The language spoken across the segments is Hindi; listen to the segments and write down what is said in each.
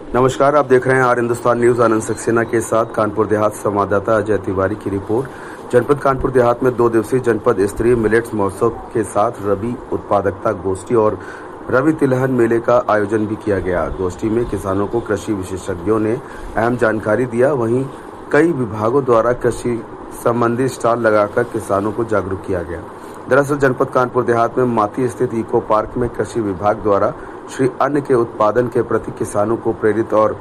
नमस्कार, आप देख रहे हैं आर हिंदुस्तान न्यूज। आनंद सक्सेना के साथ कानपुर देहात संवाददाता अजय तिवारी की रिपोर्ट। जनपद कानपुर देहात में 2 दिवसीय जनपद स्तरीय मिलेट्स महोत्सव के साथ रबी उत्पादकता गोष्ठी और रबी तिलहन मेले का आयोजन भी किया गया। गोष्ठी में किसानों को कृषि विशेषज्ञों ने अहम जानकारी दिया। वहीं कई विभागों द्वारा कृषि संबंधी स्टॉल लगाकर किसानों को जागरूक किया गया। दरअसल जनपद कानपुर देहात में माती स्थित इको पार्क में कृषि विभाग द्वारा श्री अन्न के उत्पादन के प्रति किसानों को प्रेरित और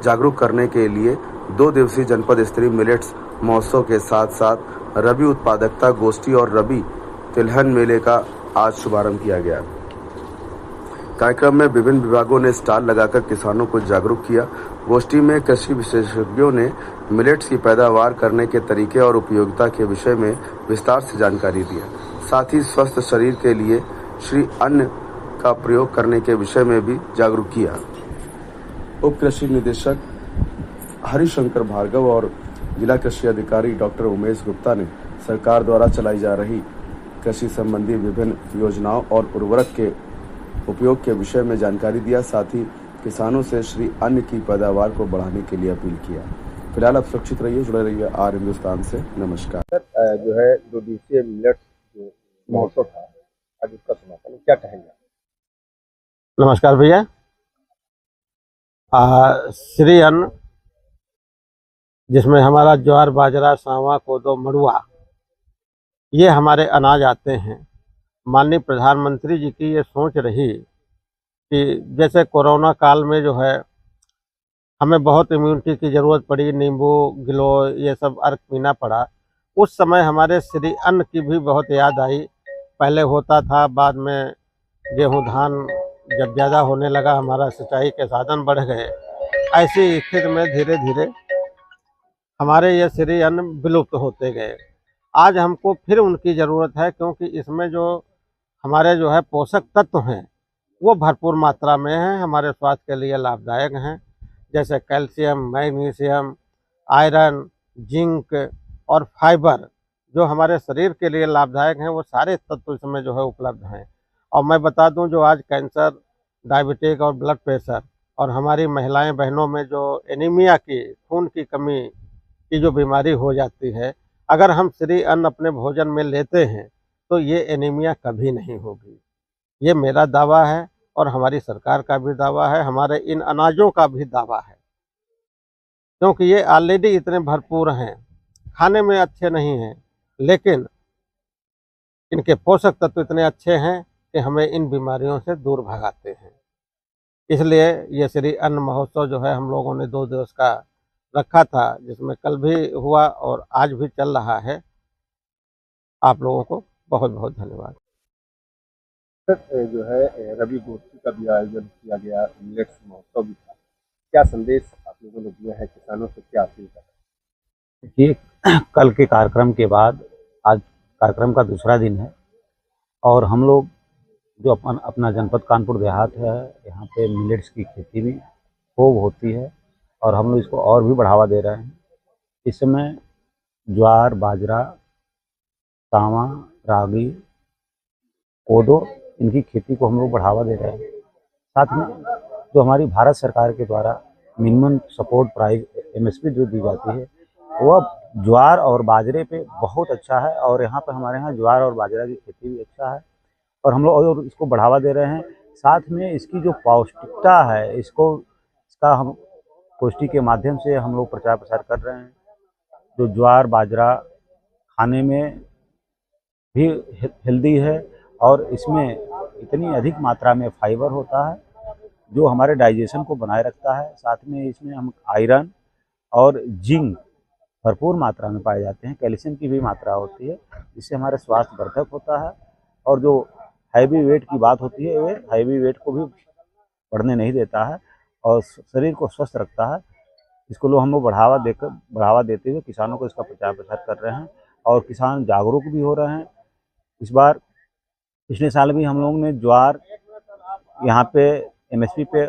जागरूक करने के लिए 2 दिवसीय जनपद स्तरीय मिलेट्स महोत्सव के साथ साथ रबी उत्पादकता गोष्ठी और रबी तिलहन मेले का आज शुभारंभ किया गया। कार्यक्रम में विभिन्न विभागों ने स्टॉल लगाकर किसानों को जागरूक किया। गोष्ठी में कृषि विशेषज्ञों ने मिलेट्स की पैदावार करने के तरीके और उपयोगिता के विषय में विस्तार से जानकारी दिया। साथ ही स्वस्थ शरीर के लिए श्री अन्न का प्रयोग करने के विषय में भी जागरूक किया। उप कृषि निदेशक हरिशंकर भार्गव और जिला कृषि अधिकारी डॉक्टर उमेश गुप्ता ने सरकार द्वारा चलाई जा रही कृषि संबंधी विभिन्न योजनाओं और उर्वरक के उपयोग के विषय में जानकारी दिया। साथ ही किसानों से श्री अन्न की पैदावार को बढ़ाने के लिए अपील किया। फिलहाल आप सुरक्षित रहिए, जुड़े रहिए आर हिंदुस्तान से। नमस्कार। जो है 2 दिवसीय मिलेट्स जो महोत्सव था, आज उसका समापन, क्या कहेंगे? नमस्कार भैया। श्री अन्न, जिसमें हमारा ज्वार, बाजरा, सांवा, कोदो, मड़ुआ, ये हमारे अनाज आते हैं। माननीय प्रधानमंत्री जी की ये सोच रही कि जैसे कोरोना काल में जो है हमें बहुत इम्यूनिटी की ज़रूरत पड़ी, नींबू, गिलो, ये सब अर्क पीना पड़ा। उस समय हमारे श्री अन्न की भी बहुत याद आई। पहले होता था, बाद में गेहूँ धान जब ज़्यादा होने लगा, हमारा सिंचाई के साधन बढ़ गए। ऐसी स्थिति में धीरे धीरे हमारे ये श्री अन्न विलुप्त होते गए। आज हमको फिर उनकी ज़रूरत है, क्योंकि इसमें जो हमारे जो है पोषक तत्व हैं वो भरपूर मात्रा में हैं, हमारे स्वास्थ्य के लिए लाभदायक हैं। जैसे कैल्शियम, मैग्नीशियम, आयरन, जिंक और फाइबर जो हमारे शरीर के लिए लाभदायक हैं, वो सारे तत्व इसमें जो है उपलब्ध हैं। और मैं बता दूं, जो आज कैंसर, डायबिटिक और ब्लड प्रेशर और हमारी महिलाएं बहनों में जो एनीमिया की, खून की कमी की जो बीमारी हो जाती है, अगर हम श्री अन्न अपने भोजन में लेते हैं तो ये एनीमिया कभी नहीं होगी। ये मेरा दावा है और हमारी सरकार का भी दावा है, हमारे इन अनाजों का भी दावा है, क्योंकि ये ऑलरेडी इतने भरपूर हैं। खाने में अच्छे नहीं हैं, लेकिन इनके पोषक तत्व इतने अच्छे हैं कि हमें इन बीमारियों से दूर भगाते हैं। इसलिए ये श्री अन्न महोत्सव जो है हम लोगों ने 2 दिवस का रखा था, जिसमें कल भी हुआ और आज भी चल रहा है। आप लोगों को बहुत बहुत धन्यवाद। जो है रबी गोष्ठी का भी आयोजन किया गया, मिलेट्स महोत्सव भी था। क्या संदेश आप लोगों ने दिया है, किसानों से क्या अपील कर रहे हैं? ये कल के कार्यक्रम के बाद आज कार्यक्रम का दूसरा दिन है और हम लोग जो अपना जनपद कानपुर देहात है, यहाँ पे मिलेट्स की खेती भी खूब होती है और हम लोग इसको और भी बढ़ावा दे रहे हैं। इस समय ज्वार, बाजरा, सांवा, रागी, कोदो, इनकी खेती को हम लोग बढ़ावा दे रहे हैं। साथ में जो हमारी भारत सरकार के द्वारा मिनिमम सपोर्ट प्राइस MSP जो दी जाती है, वह ज्वार और बाजरे पे बहुत अच्छा है और यहाँ पे हमारे यहाँ ज्वार और बाजरा की खेती भी अच्छा है और हम लोग और इसको बढ़ावा दे रहे हैं। साथ में इसकी जो पौष्टिकता है, इसका हम गोष्ठी के माध्यम से हम लोग प्रचार प्रसार कर रहे हैं। जो ज्वार, बाजरा खाने में भी हेल्दी है और इसमें इतनी अधिक मात्रा में फाइबर होता है जो हमारे डाइजेशन को बनाए रखता है। साथ में इसमें हम आयरन और जिंक भरपूर मात्रा में पाए जाते हैं। कैल्शियम की भी मात्रा होती है, जिससे हमारे स्वास्थ्य वर्धक होता है और जो हैवी वेट की बात होती है, वे हैवी वेट को भी बढ़ने नहीं देता है और शरीर को स्वस्थ रखता है। इसको लोग हम लोग बढ़ावा देते हुए किसानों को इसका प्रचार प्रसार कर रहे हैं और किसान जागरूक भी हो रहे हैं। इस बार पिछले साल भी हम लोग ने ज्वार यहाँ पे MSP पे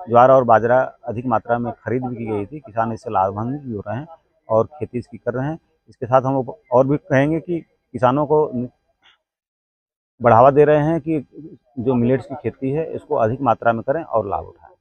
ज्वार और बाजरा अधिक मात्रा में खरीद भी की गई थी। किसान इससे लाभान्वित भी हो रहे हैं और खेती इसकी कर रहे हैं। इसके साथ हम लोग और भी कहेंगे कि किसानों को बढ़ावा दे रहे हैं कि जो मिलेट्स की खेती है इसको अधिक मात्रा में करें और लाभ उठाएं।